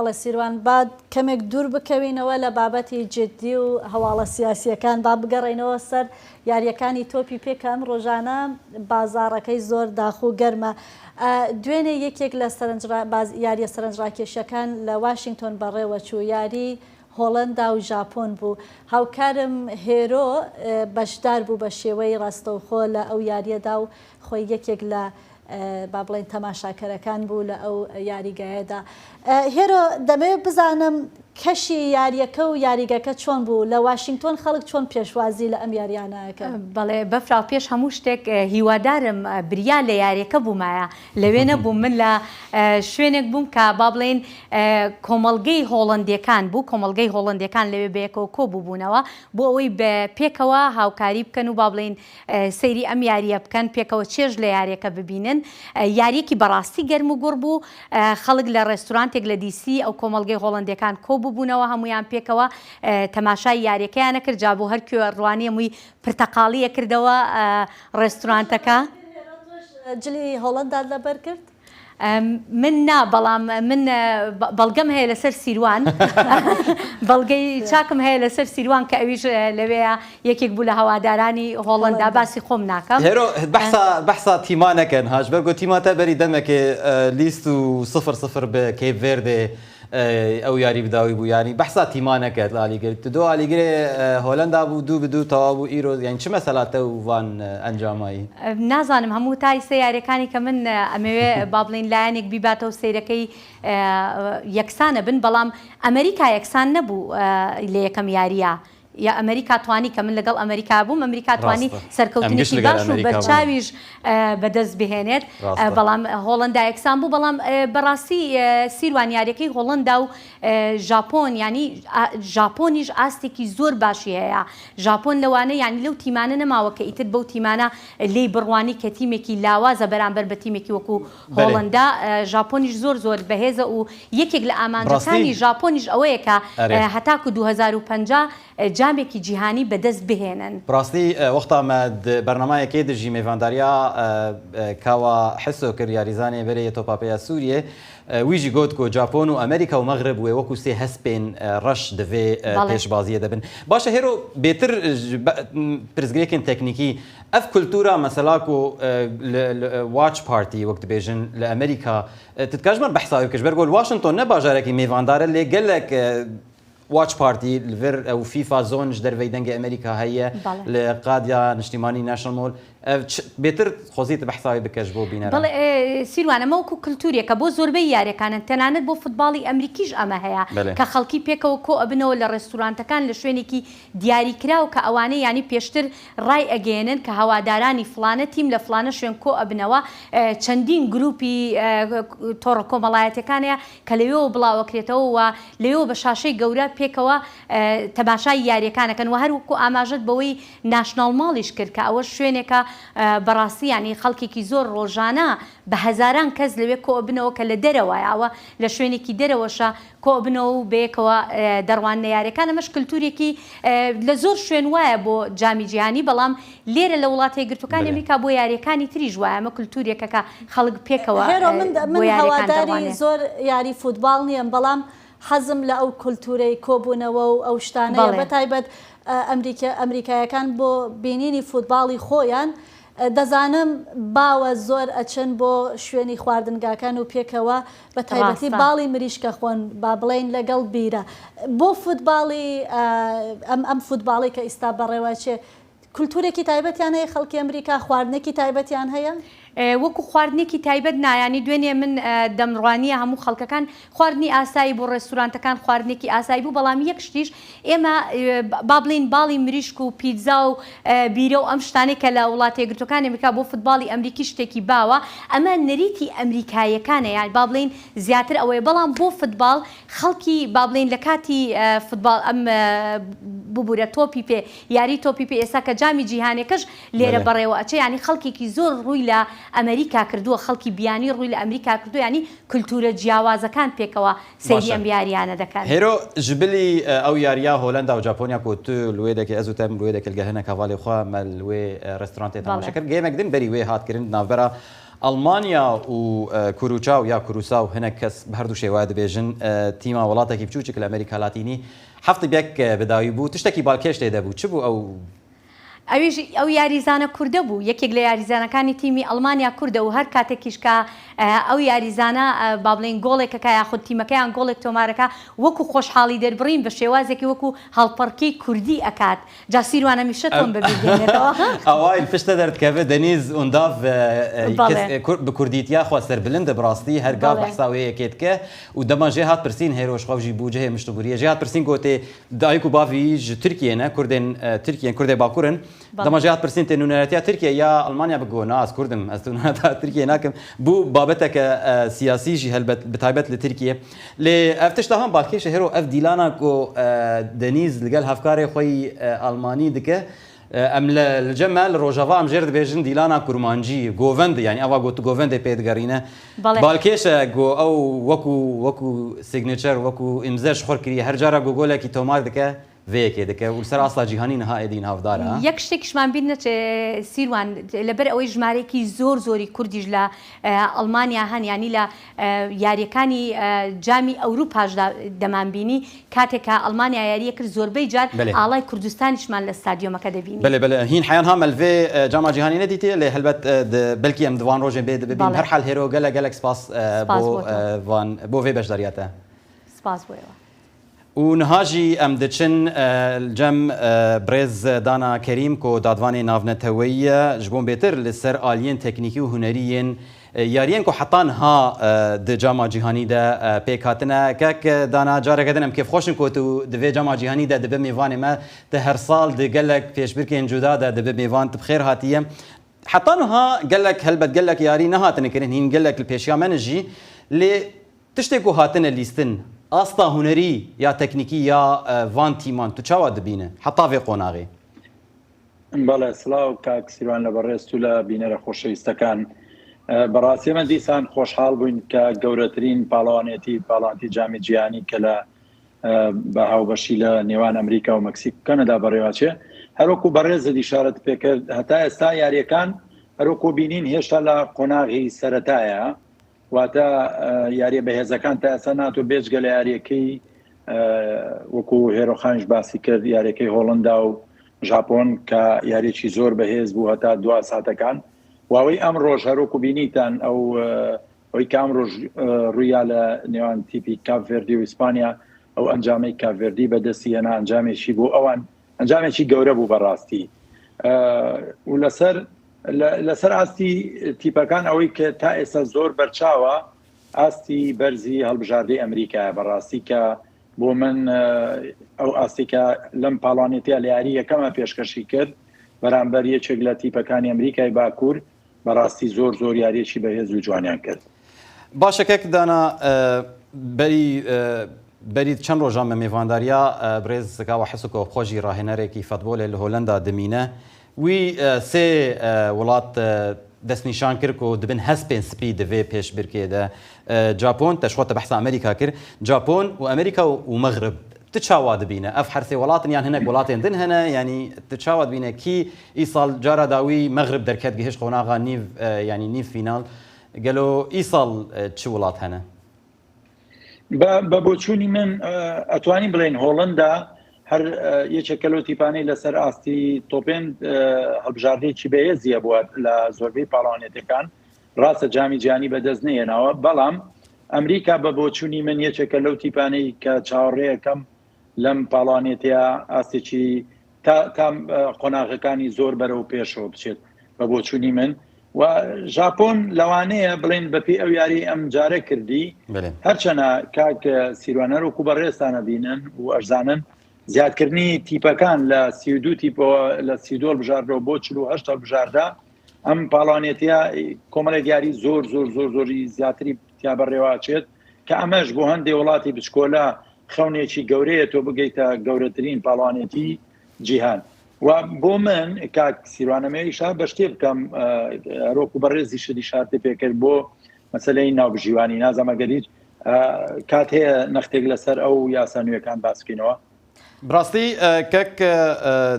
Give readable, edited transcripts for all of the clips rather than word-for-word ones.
بەڵێ سیروان بعد کەمێک دوور بکەوینەوە لە بابەتی جددی و هەواڵە سیاسیەکان با بگەڕێنەوە سەر یاریەکانی تۆپی پێکە ئەم ڕۆژانە بازاڕەکەی زۆر داخ و گەرمە. دوێنێ یەکێک لە یاریە سەرنجڕاکێشەکان لە واشنگتۆن بەڕێوە چوو، یاری هۆڵندا و ژاپۆن بوو. هاوکارم هێرۆ بەشدار بوو بە شێوەی ڕاستەوخۆ لە ئەو یاریەدا و خۆی یەکێک لە با بڵێن تەماشاکەرەکان بوو لە ئەو یاریگایەدا. هێرۆ دەمەوێت بزانم کەشی یاریەکە و یاریگەکە چۆن بوو لە واشنگتۆن خەڵک چۆن پێشوازی لە ئەم یاریانەکە؟ بەڵێ بەفرا پێش هەموو شتێک هیوادارم بریا لە یاریەکە بوومایە لەوێ نەبووم من لە شوێنێک بووم کە با بڵێن کۆمەڵگەی هۆڵندیەکان بوو، کۆمەڵگەی هۆڵندیەکان لەوێ بەیەکەوە کۆ بووبوونەوە بۆ ئەوەی پێکەوە هاوکاری بکەن و با بڵێن سەیری ئەم یاریە بکەن، پێکەوە چێژ لە یاریەکە ببینن. یاریەکی بەڕاستی گەرم و گوڕ بوو، خەڵک لە ڕێستورانتێک لە دیسی ئەو کۆمەڵگەی هۆڵندیەکان کۆ بووبوونەوە، هەمویان پێکەوە تەماشای یاریەکەیانە کرد، جا بۆ هەر کوێ ڕوانی هەمووی پرتەقاڵیە کردەوە ڕێستورانتەکە. جلی هۆڵندا لەبەر کرد؟ من نا، بەڵام من بەڵگەم هەیە لەسەر سیروان، بەڵگەی چاکم هەیە لەسەر سیروان کە ئەویش لەوەیە یەکێک بوو لە هەوادارانی هۆڵندا، باسی خۆم ناکەم. هێرۆ بەحسا تیمانەکەن هاشبەرگ و تیماتە بەری دەمەکێ لیست و 0-0 بە کیپ ڤێردێ ئەو یاری بداوی بوو، ینی بەحسا تیمانەکەت لالیگرێت دو ئالیگرێ هۆلندا بوو 2-2 تەواو بوو ئیرۆ، یان چ مەسەلاتە و وان ئەنجامایی نازانم. هەموو تای سێ یاریەکانی کە من ئەمەوێ با بڵێن لایەنێک بیباتەوە سەیرەکەی یەکسانە بن، بەڵام ئەمریکا یەکسان نەبوو لە یەکەم یاریە. یا ئەمریکا توانی کە من لەگەڵ ئەمریکا بووم، ئەمریکا توانی سەرکەوتنێکی باش و بەرچاویش بەدەست بهێنێت، بەڵام هۆڵندا یەکسان بوو. بەڵام بەڕاستی سیروان یاریەکەی هۆڵندا و ژاپۆن، ینی ژاپۆنیش ئاستێکی زۆر باشی هەیە. ژاپۆن لەوانە ینی لەو تیمانە نەماوە کە ئیتر بەو تیمانە لێی بڕوانی کە تیمێکی لاوازە بەرامبەر بە تیمێکی وەکو هۆڵندا. ژاپۆنیش زۆر زۆر بەهێزە و یەکێک لە ئامانجەکانی ژاپۆنیش ئەوەیە کە هەتاکو 2050 جامێکی جیهانی بەدەست بهێنن. بڕاستی وەختامە بەرنامایەکێ دژی میێڤانداریا کاوە حسۆ کرد یاریزانێ بەرێ تۆپاپەیە سووریێ ویژی گوت کۆ ژاپۆن و ئەمریکا و مەغرب وێ وەکو سێ هەسپێن ڕەش دەوێ پێشبازیە دەبن. باشە هێرۆ بێتر پرزگرێکن تەکنیکی ئەف کولتورا مەسەلاک و واچ پارتی وەک دەبێژن لە ئەمریکا تتکاژمە بەحساوی بکەش بەرگۆ واشنگتۆن نە باژارێکی میێڤاندارە لێ گەلێک واچ پارتی لڤر ئەو فیفا زۆنش دەرەوەی دەنگی ئەمریکا هەیە لە قادیا نیشتیمانی ناشنال مۆل بێتر خۆزیتە بەحساوی بکەش بۆ بینەرە. بەڵێ سیروان ئەمە وەکو کللتوریەکە بۆ زۆربەی یاریەکانن، تەنانەت بۆ فوتباڵی ئەمریکیش ئەمە هەیە کە خەڵکی پێکەوە کۆ ئەبنەوە لە ڕێستورانتەکان لە شوێنێکی دیاریکراو کە ئەوانەی ینی پێشتر ڕای ئەگەێنن کە هەوادارانی فلانە تیم لە فلانە شوێن کۆ ئەبنەوە. چەندین گروپی تۆڕە کۆمەڵایەتەکانەیە کە لەوێەوە بڵاوەکرێتەوە و لەوێەوە بە شاشەی گەورە پێکەوە تەماشای یاریەکانەکەن و هەروەکو ئاماژەت بەوەی ناشنال ماڵیش کرد کە ئەوە شوێنێکە بەڕاستی ینی خەڵکێکی زۆر ڕۆژانە بە هەزاران کەس لەوێ کۆ بنەوە کە لە دەرەوەیەوە لە شوێنێکی دەرەوەشە کۆ بنەوە و بەیەکەوە دەڕوان نەیارەکان. ئەمەش کللتورێکی لە زۆر شوێن وایە بۆ جامی جیهانی، بەڵام لێرە لە وڵاتی یەکگرتووەکانی ئەمریکا بۆ یاریەکانی تریژ وایە. ئەمە کللتورێکە کە خەڵک پێکەوە من هەواداری زۆر یاری فوتباڵ نییەم، بەڵام حەزم لە ئەو کولتورەی کۆبوونەوە و ئەو شتانەیە بەتایبەت ئەمریکایەکان بۆ بینینی فوتباڵی خۆیان دەزانم باوە زۆر ئەچن بۆ شوێنی خواردنگاکان و پێکەوە بە تایبەتی باڵی مریشکە خۆن با بڵێن لەگەڵ بیرە. بۆ فوتباڵی ئەم فوتباڵی کە ئیستا بەڕێوەچێ کولتورێکی تایبەتیان هەیە، خەڵکی ئەمریکا خواردنێکی تایبەتیان هەیە؟ وەکو خواردنێکی تایبەت نایانی دوێنێ من دەمڕوانیە هەموو خەڵکەکان خواردنی ئاسایی بۆ ڕێستورانتەکان خواردنێکی ئاسایی بوو، بەڵام یەک شتیش ئێمە با بڵین باڵی مریشک و پیتزا و بیرە و ئەم شتانێک کە لە وڵاتی یەکگرتووەکانی ئەمریکا بۆ فوتباڵی ئەمریکی شتێکی باوە، ئەمە نەریتی ئەمریکایەکانە، یان با بڵین زیاتر ئەوەیە. بەڵام بۆ فوتباڵ خەڵکی با بڵین لە کاتی فوتباڵ ئەم ببوورە تۆپی پێ یاری تۆپی پێ ئێستا کە جامی جیهانێکەش لێرە بەڕێوە ئەچێ، ینی خەڵکێکی زۆر ڕووی لە ئەمریکا کردووە، خەڵکی بیانی ڕووی لە ئەمریکا کردو، ینی کولتورە جیاوازەکان پێکەوە سەیری ئەم یاریانە دەکەن. هێرۆ ژبلی ئەو یاریا هۆلندا و ژاپۆنیا کۆت لێ دەکە ئەزوتەم لێ دەکەل گەهنە کاواڵی خوا مەل وێ ڕێستورانتێ تەماشا کرد گەیمێک دن بەری وێ هاتکردن ناوبەرە ئەڵمانیا و کوروچاو یا کوروساو هەنێک کەس هەردوو شێوە دەبێژن تیما وڵاتێکی بچووچێک لە ئەمریکا لاتینی هەفتی بێک بەداوی بوو تشتێکی باڵکێش تێدا بوو چ بوو ئەو یاریزانە کوردە بوو یەکێک لە یاریزانەکانی تیمی ئەڵمانیا کوردە و هەر کاتێکیشکە ئەو یاریزانە با بڵێن گۆڵێکەکە یاخود تیمەکەیان گۆڵێک تۆمارەکە وەکو خۆشحاڵی دەربڕین بە شێوازێکی وەکو هەڵپەڕکەی کوردی ئەکات جا سیروانە میشە تۆم ببینێتەوە ئەوای پشتە دەردکەوێ دەنیز ئونداف بە کوردیتیا خواستەر بلندە بڕاستی هەرگا بەحساوەیەکێتکە و دەماژێ هات پرسین هێرۆش خەوژی بووجهێ مشتبووریە ژێ هات پرسین گۆتێ دایک و بافی ژ تورکیەنە کوردێن تورکیەن کوردێ باکوورن دەماژێ هات پرسین تێنونەتیا تورکیا یا ئەڵمانیا بگۆ ناس کوردم ئەستونەتا تورکیە ناکەم بوو بابەتەکە سیاسیژی هەلبەت بتایبەت لە تورکیە لێ ئەفتشتا هەم باڵکێشە هێرۆ ئەف دیلانە کۆ دەنیز لەگەڵ هەفکارێ خۆی ئەڵمانی دکە ئەم لە جەمە لە ڕۆژەوا ئەم ژێر دەبێژن دیلانە کورمانجی گۆڤند یعنی ئەوا گۆت گۆڤندێ پێدگەڕینە باڵکێشە گۆ ئەو وەکو سیگنێچەر وەکو ئیمزەش خۆرکردی هەر جارە گۆگۆلێکی تۆمار دکە vêyekê dike û ser asla cîhanî niha êdîn havdar e. Yek ştekişman bîr neçe Sîrwan li ber ew jimarekî zor zorî Kurdî ji la Almanya hen yanî la yariyêkanî camî Ewropa ji deman bînî kateka Almanya yariye kir zorbey car alay Kurdistanîşman li stadyumeke de bînî. Belê belê hîn heyan ha melvê cama cîhanî nedîtiye lê helbet belkî em divan rojên bê dibîn her hal hêro gelek spas bo vê beşdariya te. Spas bo ew. و نهاجی ئەم دچن جەم برێز دانا کەریم کۆ دادوانێ ناونەتەوەیە ji بۆن بێتر لەسەر ئالیên تەکنیکی و هونەریên یاریên ku hetan ha di cama cîhanî de pêkhatine kek dana careke din em kêfxweşin ku tu di vê cama cîhanî de dibe mêvanê me di her sal di gelek pêşbirkên cuda de dibe mêvan tu bixêr hatiye hetan ha gelek helbet gelek yarî nehatine kirin hîn gelek li pêşiya me jî lê tiştê ku hatine lîstin ئاستا هونەری یا تەکنیکی یا وان تیمان تو چاوا دبینە حتا vê qonağê بەڵێ سڵاو کاک سیروان لە بەڕێست و لە بینەرە خۆشەویستەکان بەڕاستی من دیسان خۆشحاڵ بووین کە گەورەترین پاڵانتی جامی جیهانی کە لە بە هاوبەشی لە نێوان ئەمریکا و مەکسیک کەنەدا بەڕێواچێ هەروەکو بەڕێزت ئیشارەت پێکرد هەتا ئێستا یاریەکان هەروەکو بینین هێشتا لە قۆناغی سەرەتایە واتە یاریە بەهێزەکان تا ئێستا ناتۆ بێجگە لە یاریەکەی وەکو هێرۆخانش باسی کرد یاریەکەی هۆڵندا و ژاپۆن کە یاریێکی زۆر بەهێز بوو هەتا دو ساتەکان واوەی ئەم ڕۆژ هەروەکو بینیتان ئەوەی کام ڕۆژ ڕوویا لە نێوان تیپی کاپڤێردی و ئیسپانیا ئەو ئەنجامەی کاپڤێردی بەدەستی هێنا ئەنجامێکی بوو ئەوان ئەنجامێکی گەورە بوو بەڕاستی و لەسەر ئاستی تیپەکان ئەوەی کە تا ئێستا زۆر بەرچاوە ئاستی بەرزی هەڵبژاردەی ئەمریکایە بەڕاستی کە بۆ من ئەو ئاستێکە لەم پاڵانێتیا لە یاری یەکەمە پێشکەشی کرد بەرامبەر یەکێک لە تیپەکانی ئەمریکای باکوور بەڕاستی زۆر یاریێکی بەهێز و جوانیان کرد. باشەکەک دانا بەری چەند ڕۆژان بە میێڤانداریە برێز زگاوە حسوکەوە خۆشی ڕاهێنەرێکی فەتبۆلێ لە هۆلەندا دمینە وی سێ وڵات دەستنیشان کرد و دبن هەسپێن سپی دەوێ پێشبرکێدا جاپۆن تەشخۆتە بەحسا ئەمریکا کرد جاپۆن و ئەمریکا و مەغرب tu çawa dibîne ev hersê welatên yan hinek welatên din hene yanî tu çawa dibîne kî îsal cara da wî Megrib derket gihîş qonaxa nîv yanî nîv fînal gelo îsal çi welat hene بە بۆچوونی من ئەتوانی بڵێن هۆڵندا هەر یەکێکە لەو تیپانەی لەسەر ئاستی تۆپێن هەڵبژاردەیەکی بەهێزیە بووە لە زۆربەی پاڵانێتەکان ڕاستە جامی جیهانی بەدەست نێناوە بەڵام ئەمریکا بە بۆچوونی من یەکێکە لەو تیپانەی کە چاوەڕێیەکەم لەم پاڵانێتەیە ئاستێکی تا قۆناغەکانی زۆر بەرەو پێشەوە بچێت بە بۆچوونی من و ژاپۆن لەوانەیە بڵێن بەپی ئەو یاری ئەم جارە کردی هەرچەنە کاک سیروانەر و کوبەڕێستانە بینن و ئەرزانن زیادکردنی تیپەکان لە 32 تیپەوە لە 32 بژاردەوە بۆ 48 بژاردا ئەم پاڵانێتیا کۆمەڵێک یاری زۆری زیاتری تیا بەڕێواچێت کە ئەمەش بۆ هەندێک وڵاتی بچکۆلا خەونێکی گەورەیە تۆ بگەیتە گەورەترین پاڵانێتی جیهان و بۆ من کاک سیروانەمەیشا بە شتێ بکەم ڕۆکو بەڕێزی شدی شارتی پێکرد بۆ مەسەلەی ناوبژیوانی نازەمەگەریت کات هەیە نەختێک لەسەر ئەو یاسا نوێەکان باسکەینەوە براستی کەک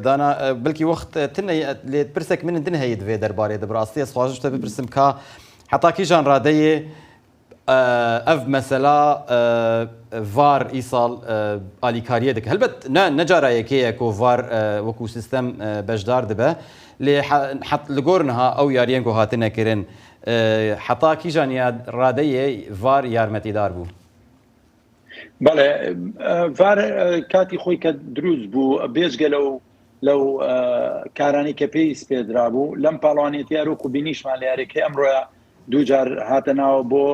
دانا بلکی وەخت لێت پرسێک من دن هەیە دوێ دەربارەی دەبڕاستی ئەسخواژتە بپرسم کا حتا کیژان ڕادەیە ئەف مەسەلا ڤار ئیساڵ ئالیکاریە دەکە هەلبەت نەجارایەکەیە کۆ ڤار وەکو سیستەم بەشدار دەبە لێ لە گۆرنها ئەو یاریەنگۆ هاتنەکردن حتا کیژان ڕادەیە ڤار یارمەتیدار بوو. بەڵێ ڤار کاتی خۆی کە دروست بوو بێژگە لەو کارانی کە پێی سپێدرا بوو لەم پاڵوانێتی یاروکو بینیشمان لە یاریەکەی ئەمڕۆیە دووجار هاتە ناوە بۆ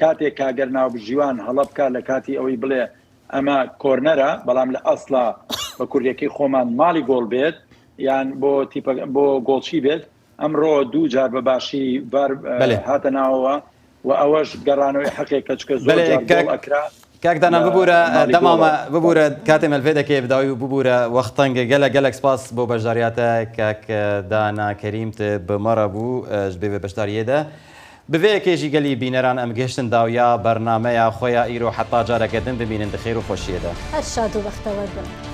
کاتێک کاگەر ناوبژیوان هەڵە بکات لە کاتی ئەوەی بڵێ ئەمە کۆرنەرە بەڵام لە ئەسڵا بە کوردیەکەی خۆمان ماڵی گۆڵ بێت یان بۆ گۆڵچی بێت ئەمڕۆ دووجار بە باشی هاتە ناوەوە و ئەوەش گەڕانەوەی حەقێک کە چکە زۆر ئەکرا کاکدانان ببوورە دەمامە ببوورە کاتێ مەلفێ دەکەی بداوی و ببوورە وەختەنگە گەلک سپاس بۆ بەشداریاتە کاکدانا کەریمت بمەڕە بوو بێ بەشداریێدە بڤەیەکێژی گەلی بینەران ئەم گەشتن داویا بەرنامەیە خۆیان ئیرۆ حتا جارەکەدن ببینن دەخێر و خۆشیێدا هەر شاد و بەختەوەر بن.